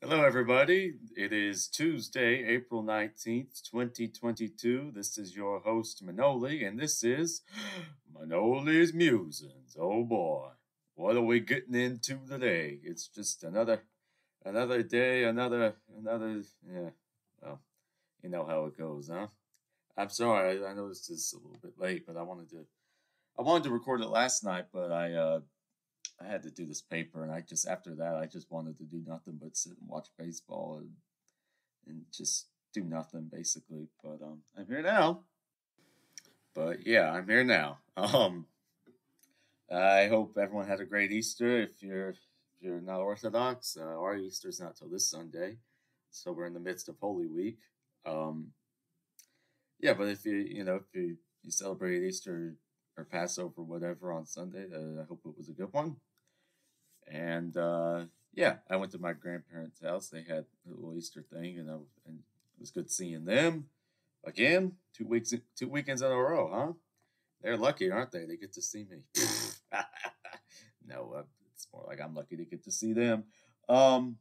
Hello, everybody. It is Tuesday, April 19th, 2022. This is your host, Manoli, and this is Manoli's Musings. Oh boy, what are we getting into today? It's just another day, yeah. Well, you know how it goes, huh? I'm sorry, I know this is a little bit late, but I wanted to record it last night, but I had to do this paper, and after that I just wanted to do nothing but sit and watch baseball and just do nothing basically. But I'm here now. But yeah, I'm here now. I hope everyone had a great Easter. If you're not Orthodox, our Easter's not till this Sunday, so we're in the midst of Holy Week. Um, yeah, but if you celebrate Easter or Passover, whatever, on Sunday, I hope it was a good one. And yeah, I went to my grandparents' house. They had a little Easter thing, and it was good seeing them again. 2 weekends in a row, huh? They're lucky, aren't they? They get to see me. No, it's more like I'm lucky to get to see them. Um,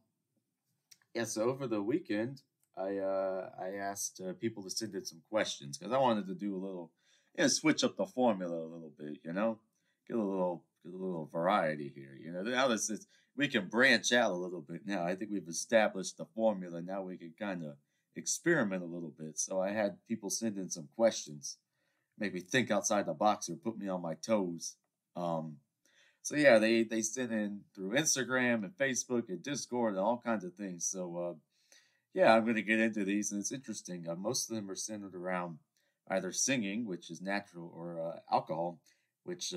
yeah. So over the weekend, I asked people to send in some questions because I wanted to do a little, switch up the formula a little bit. Get a little variety here. Now we can branch out a little bit. Now I think we've established the formula. Now we can kind of experiment a little bit. So I had people send in some questions, make me think outside the box or put me on my toes. Um, so yeah, they sent in through Instagram and Facebook and Discord and all kinds of things. So yeah, I'm going to get into these, and it's interesting. Most of them are centered around either singing, which is natural, or alcohol, which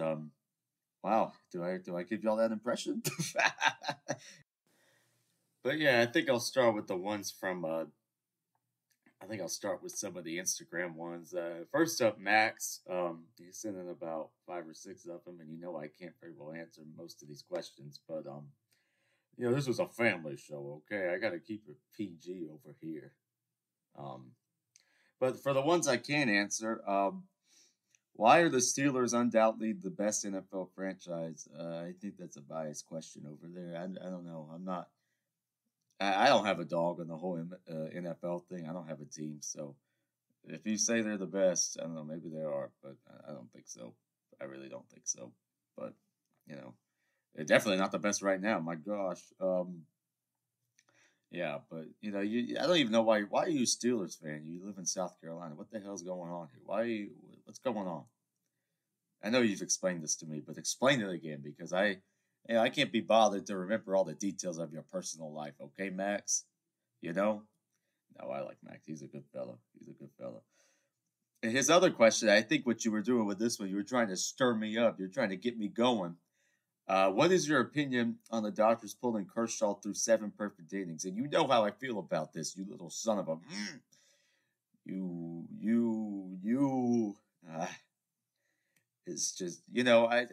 wow, do I give y'all that impression? But yeah, I think I'll start with the ones from. I think I'll start with some of the Instagram ones. First up, Max. He sent in about 5 or 6 of them, and I can't very well answer most of these questions, but this was a family show. Okay, I got to keep it PG over here. Um, but for the ones I can answer, why are the Steelers undoubtedly the best NFL franchise? I think that's a biased question over there. I don't know. I don't have a dog in the whole NFL thing. I don't have a team, so if you say they're the best, I don't know. Maybe they are, but I don't think so. I really don't think so. But you know, they're definitely not the best right now. My gosh. Yeah, but I don't even know why are you a Steelers fan? You live in South Carolina. What the hell's going on here? What's going on? I know you've explained this to me, but explain it again because I can't be bothered to remember all the details of your personal life. Okay, Max? You know? No, I like Max. He's a good fella. He's a good fella. And his other question, I think what you were doing with this one, you were trying to stir me up. You're trying to get me going. What is your opinion on the Dodgers pulling Kershaw through 7 perfect innings? And you know how I feel about this, you little son of a. You. It's just, you want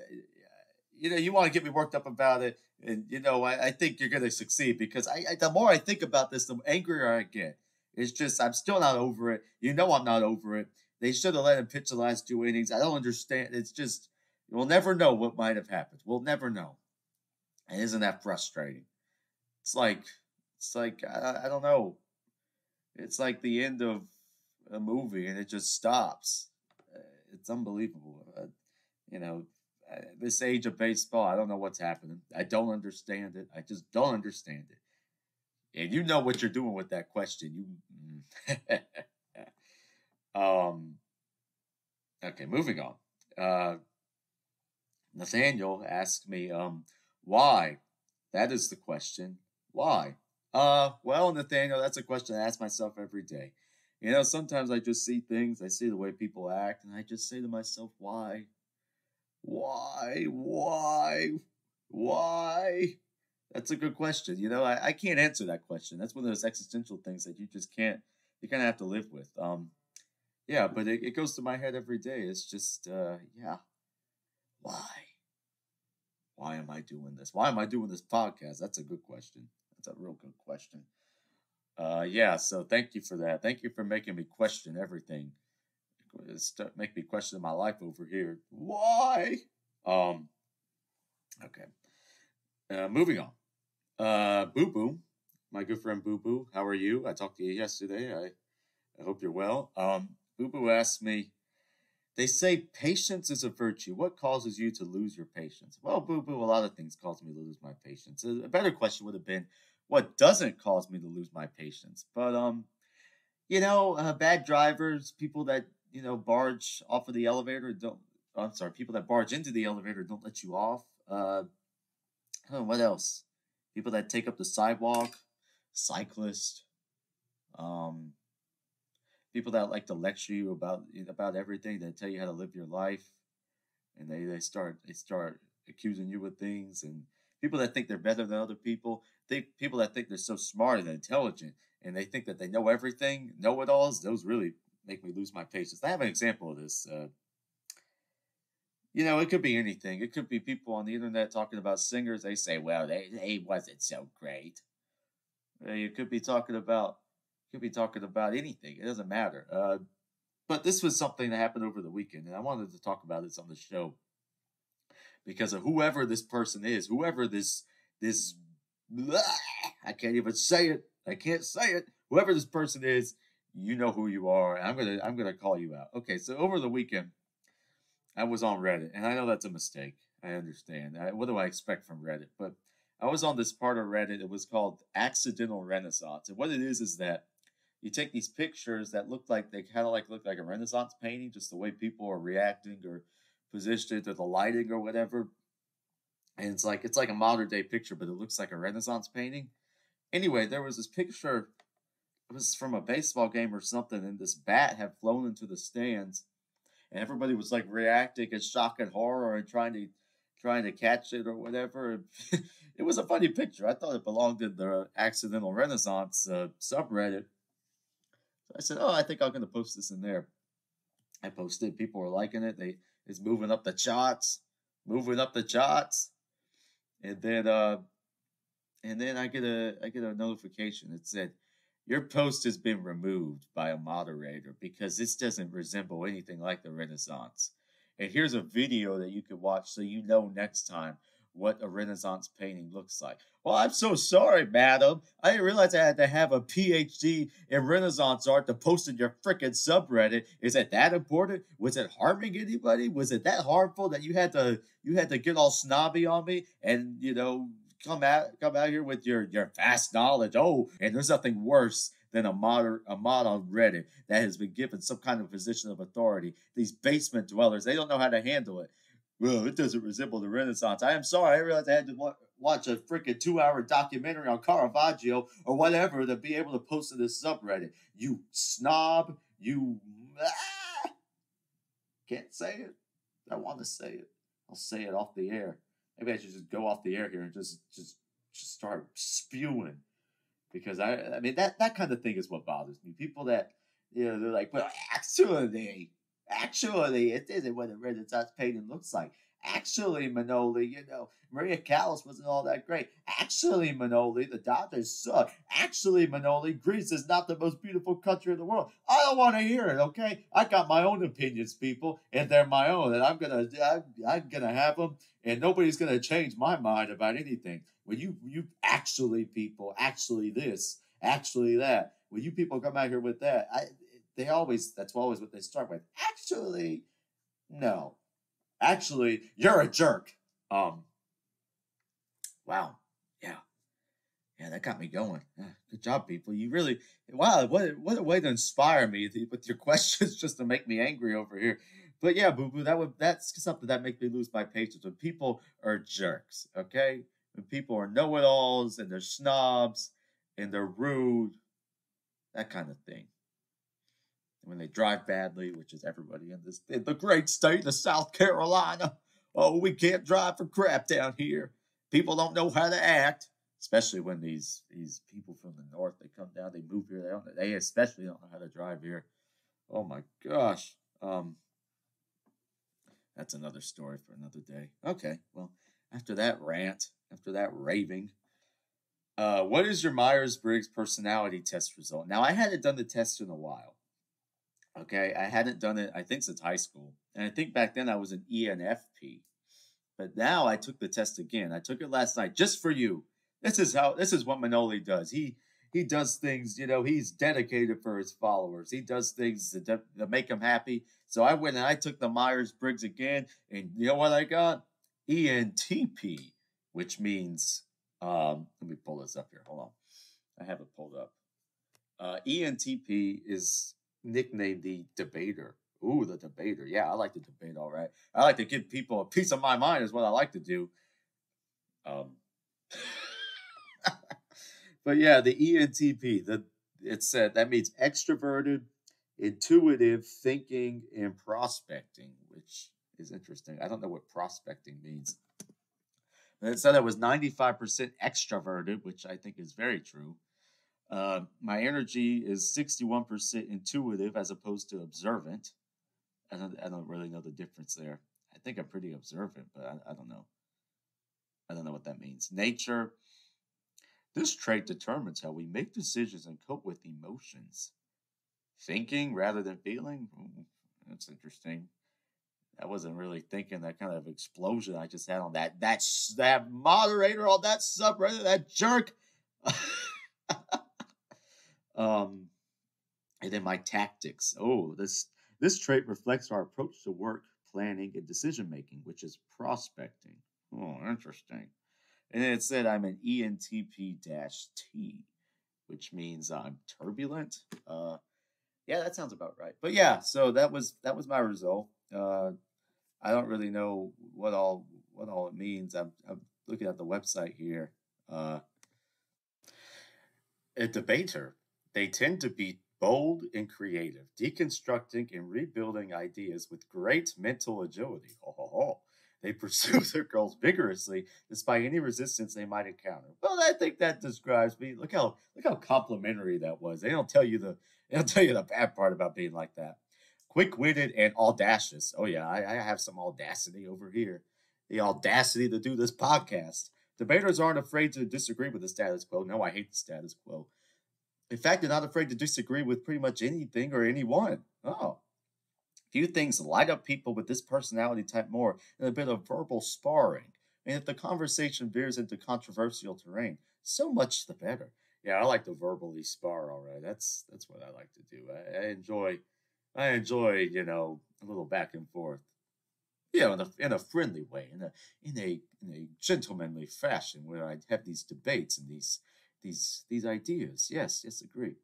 to get me worked up about it. And, I think you're going to succeed because the more I think about this, the angrier I get. It's just, I'm still not over it. I'm not over it. They should have let him pitch the last 2 innings. I don't understand. It's just, we'll never know what might have happened. We'll never know. And isn't that frustrating? It's like, I don't know. It's like the end of a movie and it just stops. It's unbelievable. You know, this age of baseball, I don't know what's happening. I don't understand it. I just don't understand it. And you know what you're doing with that question. You, um, okay, moving on. Uh, Nathaniel asked me, why? That is the question. Why? Well, Nathaniel, that's a question I ask myself every day. Sometimes I just see things, I see the way people act, and I just say to myself, why? Why? Why? Why? That's a good question. I can't answer that question. That's one of those existential things that you just can't, you kind of have to live with. Yeah, but it goes to my head every day. It's just, yeah, why? Why am I doing this? Why am I doing this podcast? That's a good question. That's a real good question. Yeah, so thank you for that. Thank you for making me question everything. Make me question my life over here. Why? Um, okay. Moving on. Boo Boo my good friend Boo Boo. How are you? I talked to you yesterday. I hope you're well. Boo Boo asked me, they say patience is a virtue. What causes you to lose your patience? Well, Boo Boo, a lot of things cause me to lose my patience. A better question would have been, what doesn't cause me to lose my patience? But bad drivers, people that barge off of the elevator don't. I'm sorry, people that barge into the elevator don't let you off. What else? People that take up the sidewalk, cyclists, um, people that like to lecture you about everything. They tell you how to live your life, and they start accusing you of things, and people that think they're better than other people. People that think they're so smart and intelligent, and they think that they know everything, know-it-alls. Those really make me lose my patience. I have an example of this. It could be anything. It could be people on the internet talking about singers. They say, "Well, they wasn't so great." You could be talking about anything. It doesn't matter. But this was something that happened over the weekend, and I wanted to talk about this on the show because of whoever this person is, whoever this I can't even say it. I can't say it. Whoever this person is, you know who you are. And I'm gonna call you out. Okay, so over the weekend, I was on Reddit, and I know that's a mistake. I understand. What do I expect from Reddit? But I was on this part of Reddit. It was called Accidental Renaissance, and what it is that you take these pictures that look like a Renaissance painting, just the way people are reacting or positioned or the lighting or whatever. And it's like a modern day picture, but it looks like a Renaissance painting. Anyway, there was this picture. It was from a baseball game or something, and this bat had flown into the stands, and everybody was like reacting in shock and horror and trying to catch it or whatever. It was a funny picture. I thought it belonged in the Accidental Renaissance subreddit. So I said, "Oh, I think I'm going to post this in there." I posted. People were liking it. It's moving up the charts, moving up the charts, and then I get a notification. It said, "Your post has been removed by a moderator because this doesn't resemble anything like the Renaissance." And here's a video that you can watch so you know next time what a Renaissance painting looks like. Well, I'm so sorry, madam. I didn't realize I had to have a PhD in Renaissance art to post in your frickin' subreddit. Is it that important? Was it harming anybody? Was it that harmful that you had to get all snobby on me and come out here with your vast knowledge? Oh, and there's nothing worse than a mod on Reddit that has been given some kind of position of authority. These basement dwellers, they don't know how to handle it. Well, it doesn't resemble the Renaissance. I am sorry. I realized I had to watch a freaking 2-hour documentary on Caravaggio or whatever to be able to post to this subreddit. You snob. You can't say it. I want to say it. I'll say it off the air. Maybe I should just go off the air here and just start spewing because I mean that kind of thing is what bothers me. People that they're like, well, actually, it isn't what a Renaissance painting looks like. Actually, Manoli, Maria Callas wasn't all that great. Actually, Manoli, the Dodgers suck. Actually, Manoli, Greece is not the most beautiful country in the world. I don't want to hear it, okay? I got my own opinions, people, and they're my own, and I'm gonna have them, and nobody's gonna change my mind about anything. When you actually people, actually this, actually that. When you people come out here with that, that's always what they start with. Actually, no. Actually, you're a jerk. Um, wow. Yeah. Yeah, that got me going. Yeah, good job, people. You really, wow, what a way to inspire me with your questions just to make me angry over here. But yeah, Boo Boo, that's something that makes me lose my patience when people are jerks, okay? When people are know-it-alls and they're snobs and they're rude, that kind of thing. When they drive badly, which is everybody in the great state of South Carolina. Oh, we can't drive for crap down here. People don't know how to act, especially when these people from the north they come down, they move here, they especially don't know how to drive here. Oh my gosh. That's another story for another day. Okay, well, after that rant, after that raving, what is your Myers-Briggs personality test result? Now, I hadn't done the test in a while. Okay, I hadn't done it, I think, since high school. And I think back then I was an ENFP. But now I took the test again. I took it last night just for you. This is what Manoli does. He does things, he's dedicated for his followers. He does things to make them happy. So I went and I took the Myers-Briggs again, and you know what I got? ENTP, which means let me pull this up here. Hold on. I have it pulled up. ENTP is nicknamed the debater. Ooh, the debater. Yeah, I like to debate, all right. I like to give people a piece of my mind is what I like to do. Um But yeah, the ENTP, it said that means extroverted, intuitive thinking, and prospecting, which is interesting. I don't know what prospecting means. But it said I was 95% extroverted, which I think is very true. My energy is 61% intuitive as opposed to observant. I don't really know the difference there. I think I'm pretty observant, but I don't know. I don't know what that means. Nature. This trait determines how we make decisions and cope with emotions. Thinking rather than feeling? That's interesting. I wasn't really thinking that kind of explosion I just had on that moderator on that subreddit, that jerk. um, and then my tactics. Oh, this trait reflects our approach to work, planning, and decision making, which is prospecting. Oh, interesting. And then it said I'm an ENTP-T, which means I'm turbulent. Yeah, that sounds about right. But yeah, so that was my result. I don't really know what all it means. I'm looking at the website here. Uh, a debater. They tend to be bold and creative, deconstructing and rebuilding ideas with great mental agility. Ho, ho, ho. They pursue their goals vigorously despite any resistance they might encounter. Well, I think that describes me. Look how complimentary that was. They don't tell you the bad part about being like that. Quick-witted and audacious. Oh yeah, I have some audacity over here. The audacity to do this podcast. Debaters aren't afraid to disagree with the status quo. No, I hate the status quo. In fact, they're not afraid to disagree with pretty much anything or anyone. Oh, few things light up people with this personality type more than a bit of verbal sparring. And if the conversation veers into controversial terrain, so much the better. Yeah, I like to verbally spar. All right, that's what I like to do. I enjoy a little back and forth. In a friendly way, in a gentlemanly fashion, where I have these debates and these ideas. Yes, agree.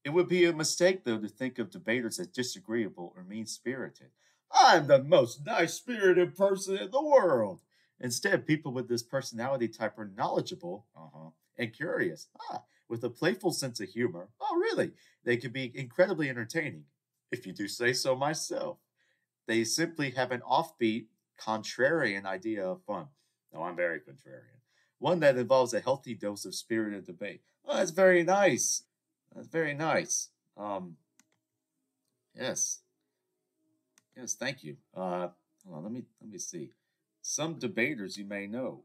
It would be a mistake, though, to think of debaters as disagreeable or mean spirited. I'm the most nice spirited person in the world. Instead, people with this personality type are knowledgeable and curious, with a playful sense of humor. Oh, really? They can be incredibly entertaining, if you do say so myself. They simply have an offbeat, contrarian idea of fun. No, I'm very contrarian. One that involves a healthy dose of spirited debate. Oh, that's very nice. That's very nice. Yes, yes, thank you. Hold on, let me see. Some debaters you may know: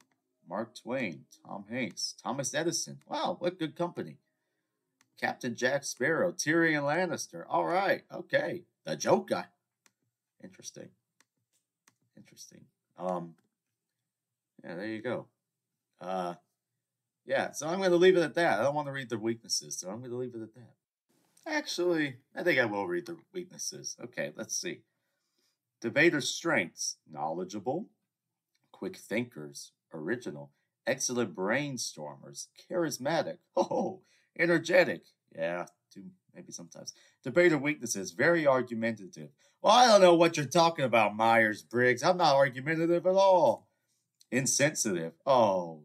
Mark Twain, Tom Hanks, Thomas Edison. Wow, what good company! Captain Jack Sparrow, Tyrion Lannister. All right, okay, the Joker. Interesting, interesting. Um, yeah, there you go. Uh, yeah, so I'm going to leave it at that. I don't want to read the weaknesses, so I'm going to leave it at that. Actually, I think I will read the weaknesses. Okay, let's see. Debater's strengths: knowledgeable, quick thinkers, original, excellent brainstormers, charismatic, oh, energetic. Yeah, too, maybe sometimes. Debater weaknesses: very argumentative. Well, I don't know what you're talking about, Myers Briggs. I'm not argumentative at all. Insensitive. Oh,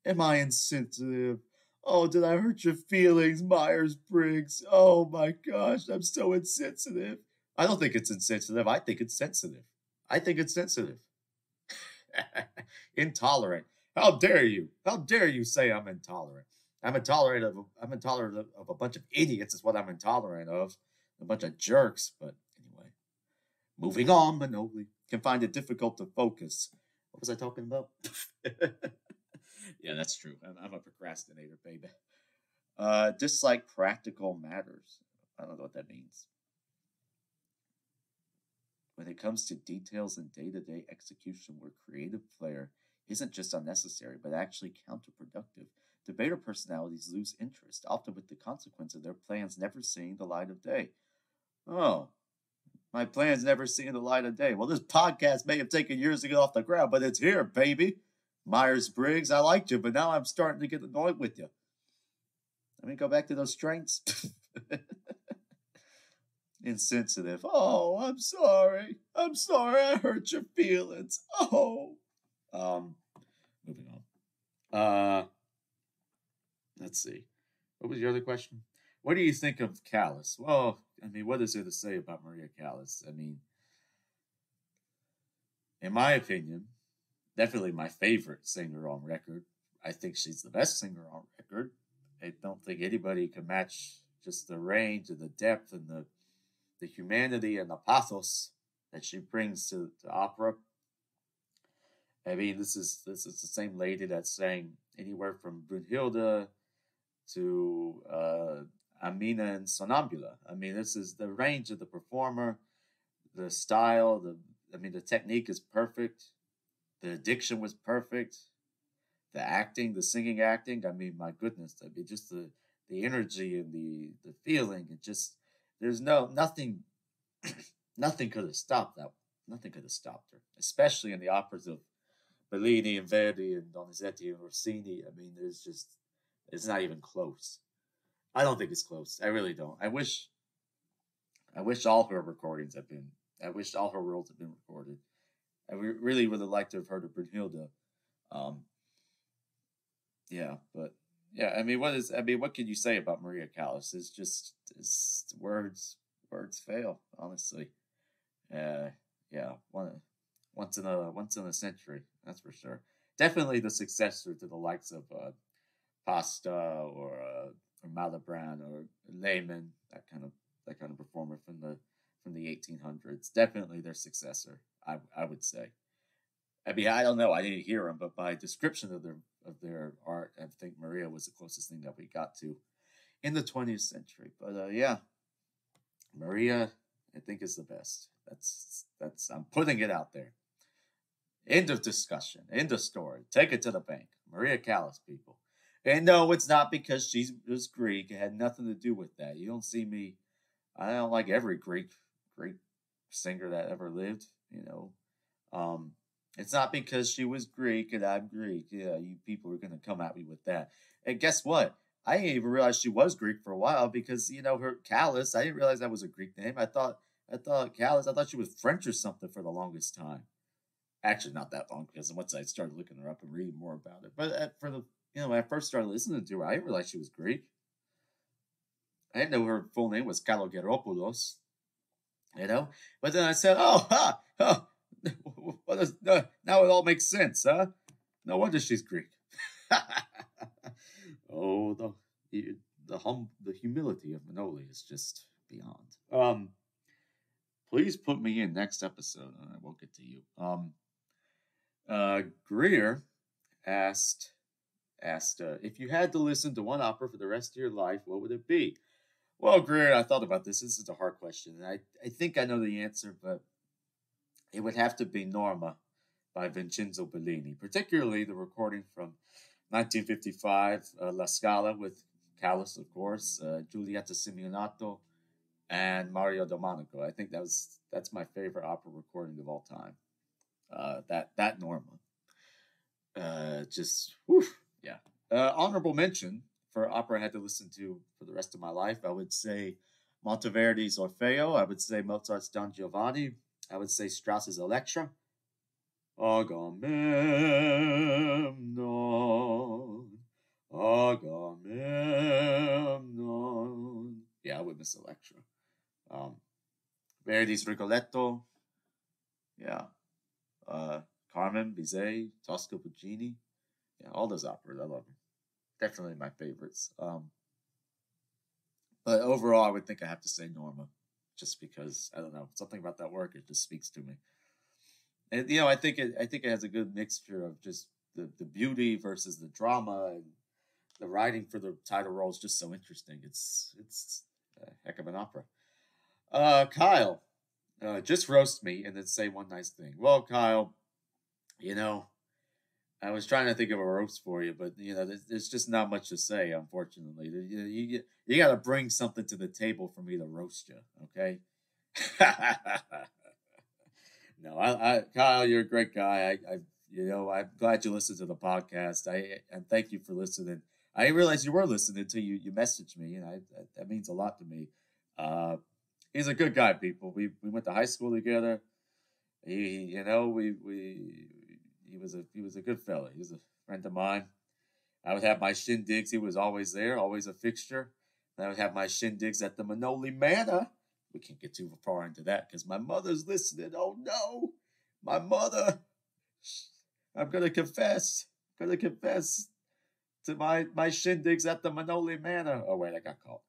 am I insensitive? Oh, did I hurt your feelings, Myers Briggs? Oh my gosh, I'm so insensitive. I don't think it's insensitive. I think it's sensitive. I think it's sensitive. Intolerant. How dare you? How dare you say I'm intolerant? I'm intolerant of a bunch of idiots is what I'm intolerant of. A bunch of jerks, but anyway. Moving on, Manoli. Can find it difficult to focus. What was I talking about? Yeah, that's true. I'm a procrastinator, baby. Dislike practical matters. I don't know what that means. When it comes to details and day to day execution where creative flair isn't just unnecessary, but actually counterproductive, debater personalities lose interest, often with the consequence of their plans never seeing the light of day. Oh, my plans never seeing the light of day. Well, this podcast may have taken years to get off the ground, but it's here, baby. Myers Briggs, I liked you, but now I'm starting to get annoyed with you. Let me go back to those strengths. Insensitive. Oh, I'm sorry. I'm sorry I hurt your feelings. Oh. Moving on. Let's see. What was your other question? What do you think of Callas? Well, I mean, what is there to say about Maria Callas? I mean, in my opinion, definitely my favorite singer on record. I think she's the best singer on record. I don't think anybody can match just the range and the depth and the humanity and the pathos that she brings to opera. I mean, this is the same lady that sang anywhere from Brunhilde to Amina and Sonambula. I mean, this is the range of the performer, the style, the technique is perfect, the diction was perfect, the acting, the singing acting. I mean, my goodness, I mean, just the energy and the feeling. It just there's nothing nothing could have stopped that. Nothing could have stopped her, especially in the operas of Bellini and Verdi and Donizetti and Rossini. I mean, it's not even close. I don't think it's close. I really don't. I wish all her recordings had been. I wish all her roles had been recorded. I really would have liked to have heard of Brunhilde. Um, yeah, but yeah, I mean, what can you say about Maria Callas? It's words fail. Honestly, yeah, once in a century. That's for sure. Definitely the successor to the likes of Pasta or Malibran or Lehman, that kind of performer from the 1800s. Definitely their successor. I would say. I mean, I don't know. I didn't hear them, but by description of their art, I think Maria was the closest thing that we got to in the 20th century. But yeah, Maria, I think is the best. That's I'm putting it out there. End of discussion. End of story. Take it to the bank. Maria Callas, people. And no, it's not because she was Greek. It had nothing to do with that. You don't see me. I don't like every Greek singer that ever lived. Um, it's not because she was Greek and I'm Greek. Yeah, you people are gonna come at me with that. And guess what? I didn't even realize she was Greek for a while because her Callas. I didn't realize that was a Greek name. I thought Callas. I thought she was French or something for the longest time. Actually, not that long because once I started looking her up and reading more about it. But when I first started listening to her, I didn't realize she was Greek. I didn't know her full name was Kalogeropoulos. But then I said, "Oh, ha, now it all makes sense, huh? No wonder she's Greek." Oh, the humility of Manoli is just beyond. Please put me in next episode, and I won't get to you. Greer asked if you had to listen to one opera for the rest of your life, what would it be? Well, Greer, I thought about this. This is a hard question, and I think I know the answer, but it would have to be Norma by Vincenzo Bellini, particularly the recording from 1955, La Scala with Callas, of course, Giulietta Simeonato, and Mario Domenico. I think that's my favorite opera recording of all time. That Norma. Just whew, yeah. Honorable mention for opera I had to listen to for the rest of my life. I would say Monteverdi's Orfeo. I would say Mozart's Don Giovanni. I would say Strauss's Electra. Agamemnon, Agamemnon. Yeah, I would miss Electra. Um, Verdi's Rigoletto. Yeah. Carmen, Bizet, Tosca Puccini. Yeah, all those operas. I love them. Definitely my favorites. But overall, I would think I have to say Norma, just because I don't know something about that work. It just speaks to me, and I think it has a good mixture of just the beauty versus the drama, and the writing for the title role is just so interesting. It's a heck of an opera. Kyle, just roast me and then say one nice thing. Well, Kyle, you know I was trying to think of a roast for you, but there's just not much to say, unfortunately. You got to bring something to the table for me to roast you, okay? No, Kyle, you're a great guy. I'm glad you listened to the podcast. And thank you for listening. I didn't realize you were listening until you messaged me, and that means a lot to me. Uh, he's a good guy, people. We went to high school together. We he was a good fella. He was a friend of mine. I would have my shindigs. He was always there, always a fixture. And I would have my shindigs at the Manoli Manor. We can't get too far into that because my mother's listening. Oh no, my mother. I'm gonna confess. To my shindigs at the Manoli Manor. Oh wait, I got caught.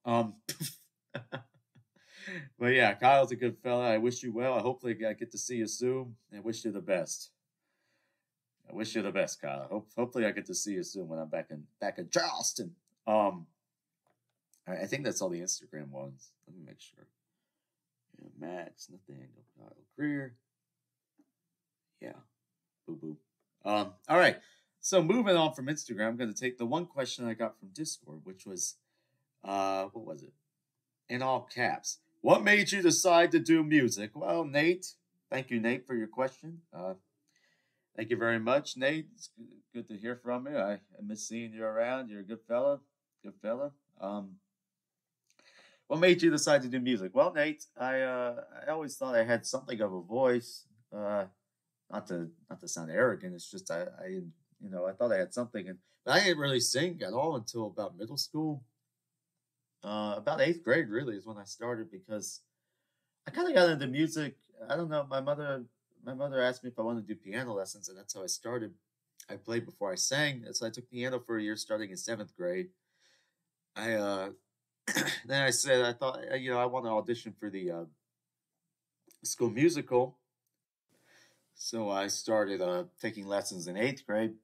But yeah, Kyle's a good fella. I wish you well. I hopefully I get to see you soon. I wish you the best. I wish you the best, Kyle. Hopefully I get to see you soon when I'm back in Charleston. I think that's all the Instagram ones. Let me make sure. Yeah, Max, Nathaniel, Kyle, Greer. Yeah, boo boo. All right. So moving on from Instagram, I'm going to take the one question I got from Discord, which was, what was it? In all caps. What made you decide to do music? Well, Nate, thank you, Nate, for your question. Thank you very much, Nate. It's good to hear from you. I miss seeing you around. You're a good fella. Good fella. What made you decide to do music? Well, Nate, I always thought I had something of a voice. Not to sound arrogant. It's just I thought I had something, but I didn't really sing at all until about middle school. About eighth grade really is when I started because I kind of got into music. I don't know. My mother asked me if I wanted to do piano lessons, and that's how I started. I played before I sang, so I took piano for a year, starting in seventh grade. I then I said I thought I want to audition for the school musical, so I started taking lessons in eighth grade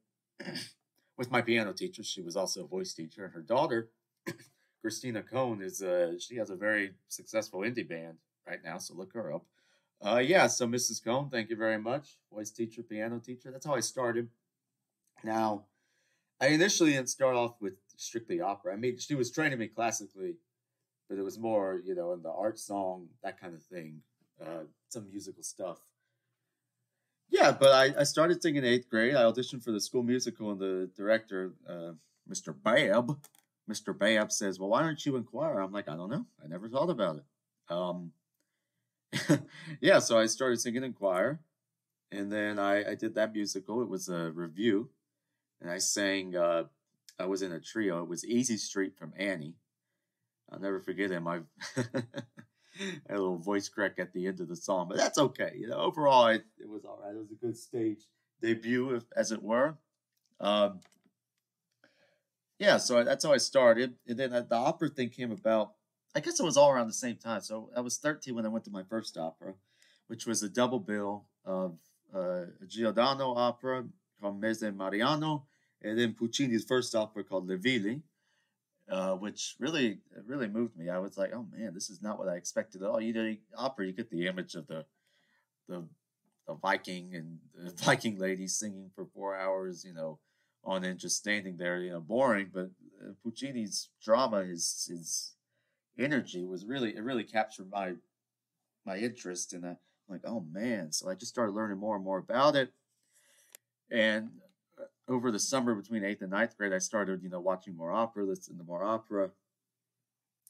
with my piano teacher. She was also a voice teacher, and her daughter, Christina Cohn, she has a very successful indie band right now. So look her up. Yeah. So Mrs. Cohn, thank you very much. Voice teacher, piano teacher. That's how I started. Now, I initially didn't start off with strictly opera. I mean, she was training me classically, but it was more, in the art song, that kind of thing, some musical stuff. Yeah, but I started singing in eighth grade. I auditioned for the school musical, and the director, Mr. Babb says, "Well, why don't you inquire?" I'm like, "I don't know. I never thought about it." Um, yeah, so I started singing in choir, and then I did that musical. It was a review, and I sang. I was in a trio. It was Easy Street from Annie. I'll never forget him. I had a little voice crack at the end of the song, but that's okay. Overall, it was all right. It was a good stage debut, as it were. Um, yeah, so that's how I started, and then the opera thing came about. I guess it was all around the same time. So I was 13 when I went to my first opera, which was a double bill of a Giordano opera called Mese Mariano, and then Puccini's first opera called Le Ville, which really moved me. I was like, oh man, this is not what I expected at all. Opera, you get the image of the the Viking and the Viking lady singing for 4 hours, on and just standing there, boring. But Puccini's drama, his energy was it really captured my interest, and I'm like, oh man. So I just started learning more and more about it, and over the summer between eighth and ninth grade, I started, watching more opera, listening to more opera.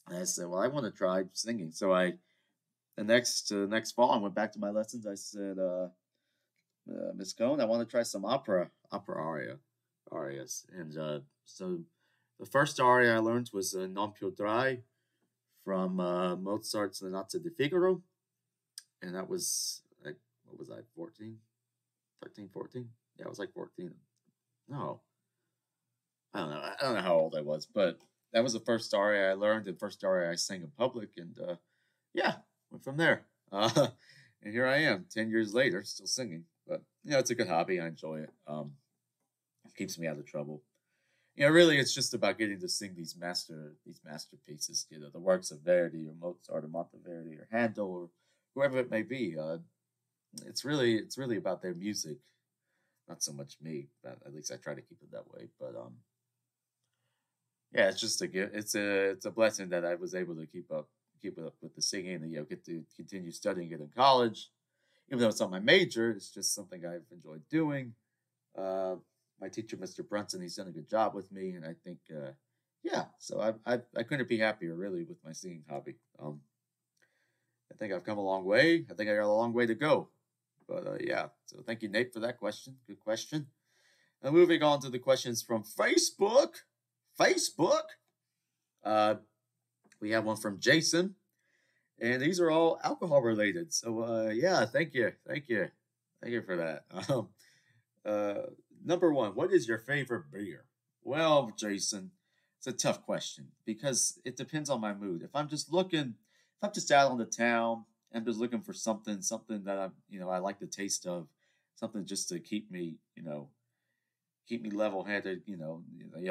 And I said, well, I want to try singing. So the next fall, I went back to my lessons. I said, Miss Cohn, I want to try some arias. And so the first aria I learned was Non più trai from Mozart's The Nozze di Figaro. And that was, like, what was I, 14? 13, 14? Yeah, I was like 14. No, I don't know. I don't know how old I was, but that was the first aria I learned and first aria I sang in public. And yeah, went from there. And here I am, 10 years later, still singing. But, it's a good hobby. I enjoy it. It keeps me out of trouble. Really, it's just about getting to sing these masterpieces. The works of Verdi or Mozart or Monteverdi or Handel or whoever it may be. It's really about their music. Not so much me, but at least I try to keep it that way. But yeah, it's just a gift. It's a blessing that I was able to keep up with the singing and get to continue studying it in college. Even though it's not my major, it's just something I've enjoyed doing. Uh, my teacher, Mr. Brunson, he's done a good job with me, and I think yeah. So I couldn't be happier really with my singing hobby. I think I've come a long way. I think I got a long way to go. But yeah, so thank you, Nate, for that question. Good question. Now moving on to the questions from Facebook. Facebook. Uh, we have one from Jason, and these are all alcohol related. So yeah, thank you for that. Uh, Number one, what is your favorite beer? Well, Jason, it's a tough question because it depends on my mood. If I'm just out on the town, I'm just looking for something that I like the taste of, something just to keep me level headed. You don't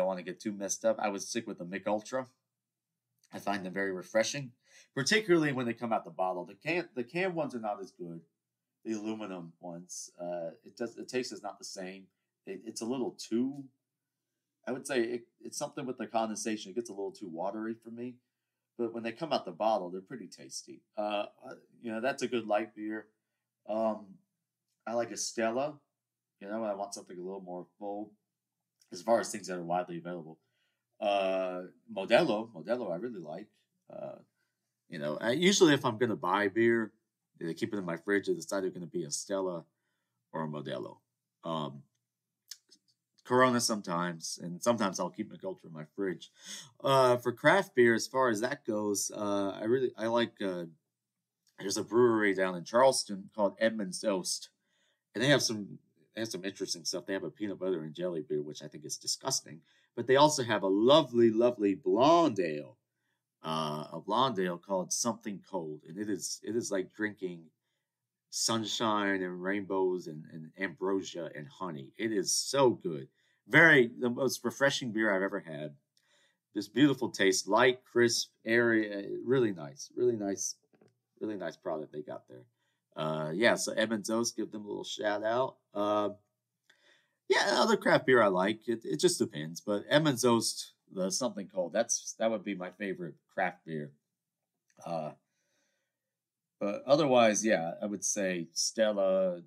want to get too messed up. I would stick with the Mick Ultra. I find them very refreshing, particularly when they come out the bottle. The can ones are not as good. The aluminum ones, the taste is not the same. It's a little too. I would say it's something with the condensation. It gets a little too watery for me. But when they come out the bottle, they're pretty tasty. That's a good light beer. Um, I like a Stella. I want something a little more full as far as things that are widely available. Modelo, I really like. Uh, usually if I'm gonna buy beer, they keep it in my fridge. It's either gonna be a Stella or a Modelo. Um, Corona sometimes, and sometimes I'll keep McUltra in my fridge. For craft beer, as far as that goes, I like. There's a brewery down in Charleston called Edmund's Oast, and they have some interesting stuff. They have a peanut butter and jelly beer, which I think is disgusting. But they also have a lovely, lovely blonde ale, a blonde ale called Something Cold, and it is like drinking sunshine and rainbows and ambrosia and honey. It is so good. The most refreshing beer I've ever had. This beautiful taste, light, crisp, airy, really nice product they got there. Yeah, so Edmund's Oast, give them a little shout out. Yeah, other craft beer I like. It just depends, but Edmund's Oast, the Something Cold, that would be my favorite craft beer. Uh, but otherwise, yeah, I would say Stella,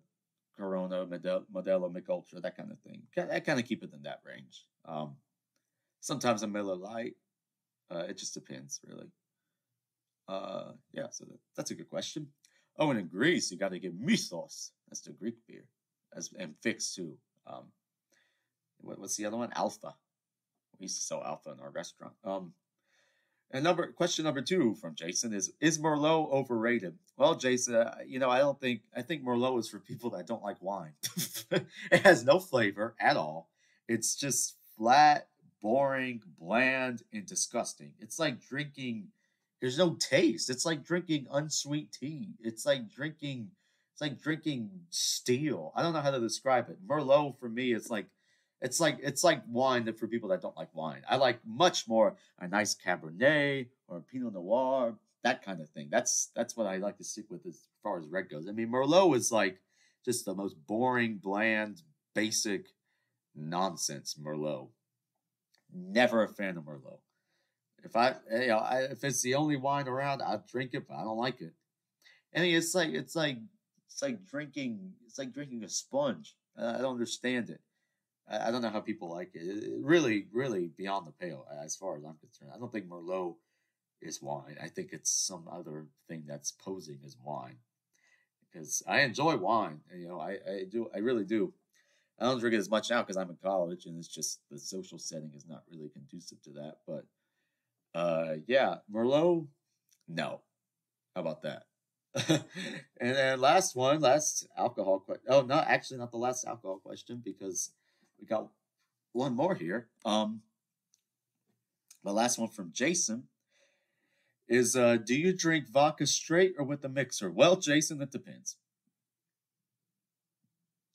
Corona, Modelo, Mick Ultra, that kind of thing. I kind of keep it in that range. Sometimes a Miller Lite. It just depends, really. Yeah, so that's a good question. Oh, and in Greece, you got to get mythos. That's the Greek beer, and fix too. Um, what's the other one? Alpha. We used to sell Alpha in our restaurant. And question number two from Jason is Merlot overrated? Well, Jason, I think Merlot is for people that don't like wine. It has no flavor at all. It's just flat, boring, bland, and disgusting. It's like drinking. There's no taste. It's like drinking unsweet tea. It's like drinking steel. I don't know how to describe it. Merlot for me, it's like wine that for people that don't like wine. I like much more a nice Cabernet or a Pinot Noir, that kind of thing. That's what I like to stick with as far as red goes. I mean, Merlot is like just the most boring, bland, basic nonsense. Merlot. Never a fan of Merlot. If it's the only wine around, I'll drink it, but I don't like it. And it's like drinking a sponge. I don't understand it. I don't know how people like it. It really, really beyond the pale as far as I'm concerned. I don't think Merlot is wine. I think it's some other thing that's posing as wine. Because I enjoy wine. I do. I really do. I don't drink it as much now because I'm in college, and it's just the social setting is not really conducive to that. But yeah, Merlot, no. How about that? And then last alcohol question. Oh, no, actually not the last alcohol question because we got one more here. The last one from Jason is do you drink vodka straight or with a mixer? Well, Jason, it depends.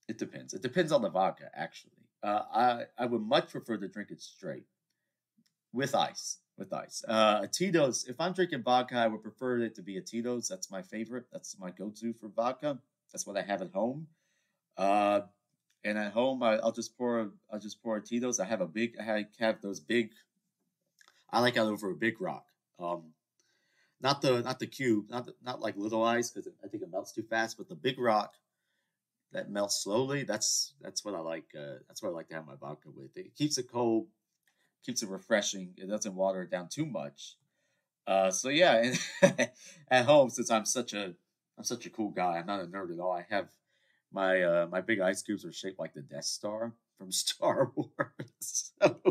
It depends. It depends on the vodka, actually. I would much prefer to drink it straight with ice. With ice. A Tito's. If I'm drinking vodka, I would prefer it to be a Tito's. That's my favorite. That's my go-to for vodka. That's what I have at home. Uh, And at home, I'll just pour Tito's. I have those big. I like out over a big rock. Not the cube, not like little ice because I think it melts too fast. But the big rock that melts slowly. That's what I like. That's what I like to have my vodka with. It keeps it cold, keeps it refreshing. It doesn't water it down too much. So yeah, and at home, since I'm such a cool guy, I'm not a nerd at all. I have my big ice cubes are shaped like the Death Star from Star Wars. So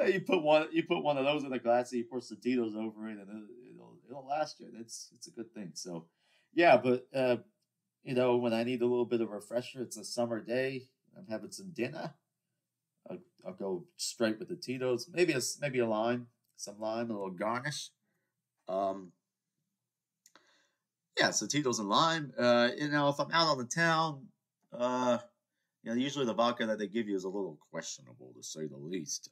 you put one of those in a glass, and you pour some Tito's over it, and it'll last you. It's a good thing. So yeah, but when I need a little bit of refresher, it's a summer day. I'm having some dinner. I'll go straight with the Tito's. Maybe a lime, some lime, a little garnish. Um, yeah, so Tito's and lime. If I'm out on the town, uh, usually the vodka that they give you is a little questionable to say the least.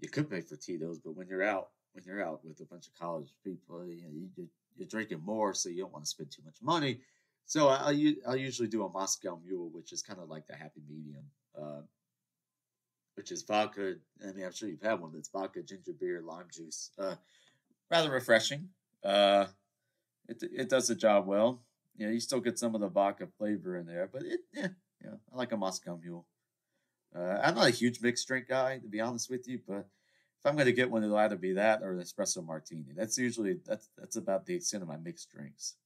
You could pay for Tito's, but when you're out with a bunch of college people, you're drinking more, so you don't want to spend too much money. So I'll usually do a Moscow Mule, which is kind of like the happy medium, which is vodka. I mean, I'm sure you've had one. That's vodka, ginger beer, lime juice. Rather refreshing. It does the job well. You still get some of the vodka flavor in there, but I like a Moscow Mule. I'm not a huge mixed drink guy, to be honest with you, but if I'm going to get one, it'll either be that or an espresso martini. That's about the extent of my mixed drinks.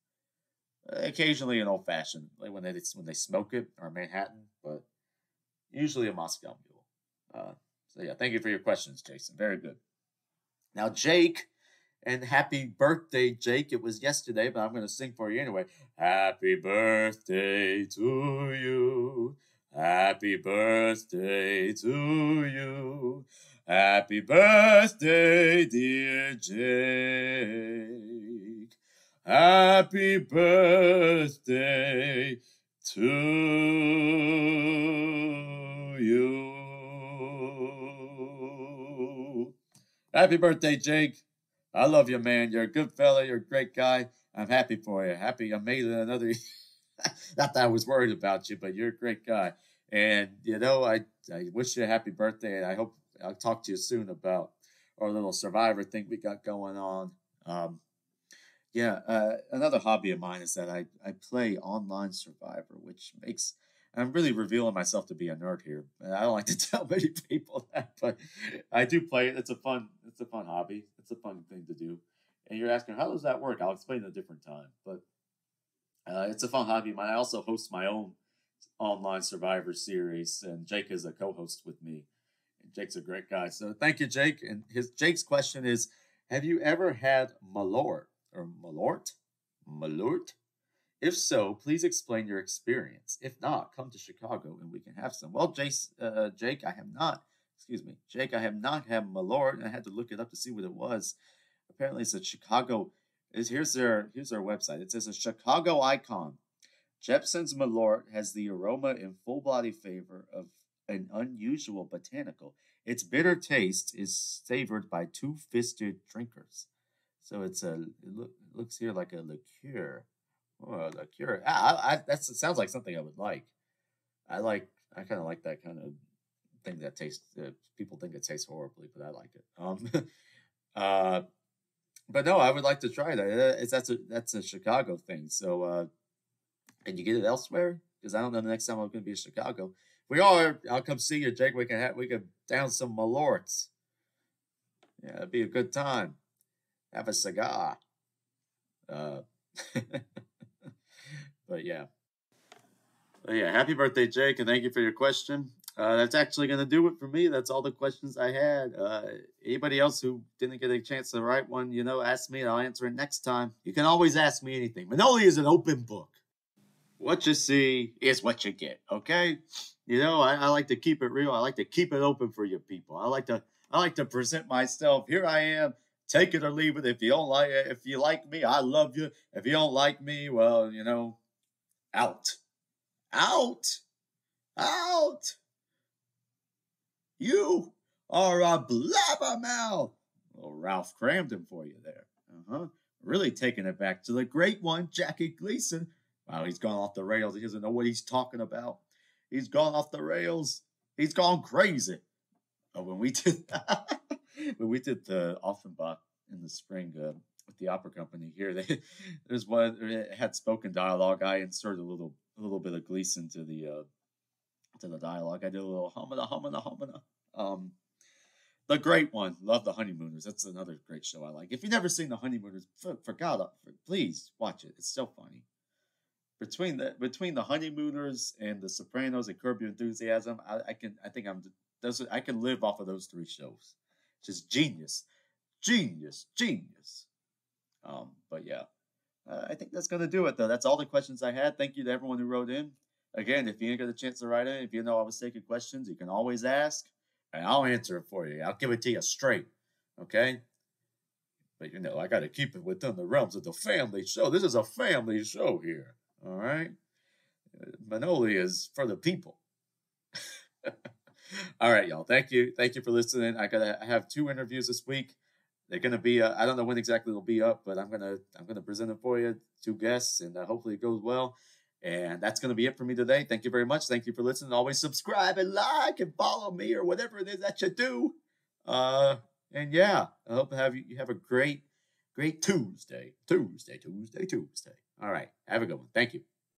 Occasionally an old fashioned, like when they smoke it, or a Manhattan, but usually a Moscow Mule. So yeah, thank you for your questions, Jason. Very good. Now, Jake, and happy birthday, Jake. It was yesterday, but I'm going to sing for you anyway. Happy birthday to you. Happy birthday to you. Happy birthday, dear Jake. Happy birthday to you. Happy birthday, Jake. I love you, man. You're a good fella. You're a great guy. I'm happy for you. Happy I made it another. Not that I was worried about you, but you're a great guy. And I wish you a happy birthday, and I hope I'll talk to you soon about our little Survivor thing we got going on. Um, Another hobby of mine is that I play online Survivor, which makes I'm really revealing myself to be a nerd here. And I don't like to tell many people that, but I do play it. It's a fun hobby. It's a fun thing to do. And you're asking, how does that work? I'll explain at a different time. But it's a fun hobby of mine. I also host my own online Survivor series, and Jake is a co-host with me. And Jake's a great guy. So thank you, Jake. And Jake's question is, have you ever had Malort or Malort? Malort? If so, please explain your experience. If not, come to Chicago and we can have some. Well, Jake, I have not. Excuse me, Jake, I have not had Malort. I had to look it up to see what it was. Apparently, it's a Chicago. Here's their website. It says a Chicago icon. Jepson's Malort has the aroma and full body flavor of an unusual botanical. Its bitter taste is savored by two-fisted drinkers. So it looks here like a liqueur. Oh, liqueur. That sounds like something I would like. I kind of like that kind of thing that tastes. People think it tastes horribly, but I like it. Uh, but no, I would like to try that. That's a Chicago thing. So, can you get it elsewhere? Because I don't know the next time I'm going to be in Chicago. If we are, I'll come see you, Jake. We can down some Malorts. Yeah, it'd be a good time. Have a cigar. Uh, but yeah. Happy birthday, Jake, and thank you for your question. That's actually going to do it for me. That's all the questions I had. Anybody else who didn't get a chance to write one, ask me and I'll answer it next time. You can always ask me anything. Manoli is an open book. What you see is what you get, okay? I like to keep it real. I like to keep it open for you people. I like to present myself. Here I am. Take it or leave it. If you like me, I love you. If you don't like me, well, out. Out. Out. You are a blabbermouth. Well, Ralph Cramden for you there. Really taking it back to the great one, Jackie Gleason. Wow, he's gone off the rails. He doesn't know what he's talking about. He's gone off the rails. He's gone crazy. Oh, when we did the Offenbach in the spring with the opera company here, there's one it had spoken dialogue. I inserted a little bit of Gleason to the dialogue. I did a little humana humana humana. Um, the great one, love the Honeymooners. That's another great show I like. If you've never seen the Honeymooners, for God, please watch it. It's so funny. Between the Honeymooners and the Sopranos and Curb Your Enthusiasm, I think I can live off of those three shows. Just genius, genius, genius. But yeah, I think that's gonna do it though. That's all the questions I had. Thank you to everyone who wrote in. Again, if you ain't got a chance to write in, if you know I was taking questions, you can always ask, and I'll answer it for you. I'll give it to you straight. Okay. But I got to keep it within the realms of the family show. This is a family show here. All right. Manoli is for the people. All right, y'all. Thank you. Thank you for listening. I have 2 interviews this week. They're gonna be. I don't know when exactly they'll be up, but I'm gonna present them for you. 2 guests, and hopefully it goes well. And that's gonna be it for me today. Thank you very much. Thank you for listening. Always subscribe and like and follow me or whatever it is that you do. And yeah, I hope you have a great Tuesday. Tuesday. All right. Have a good one. Thank you.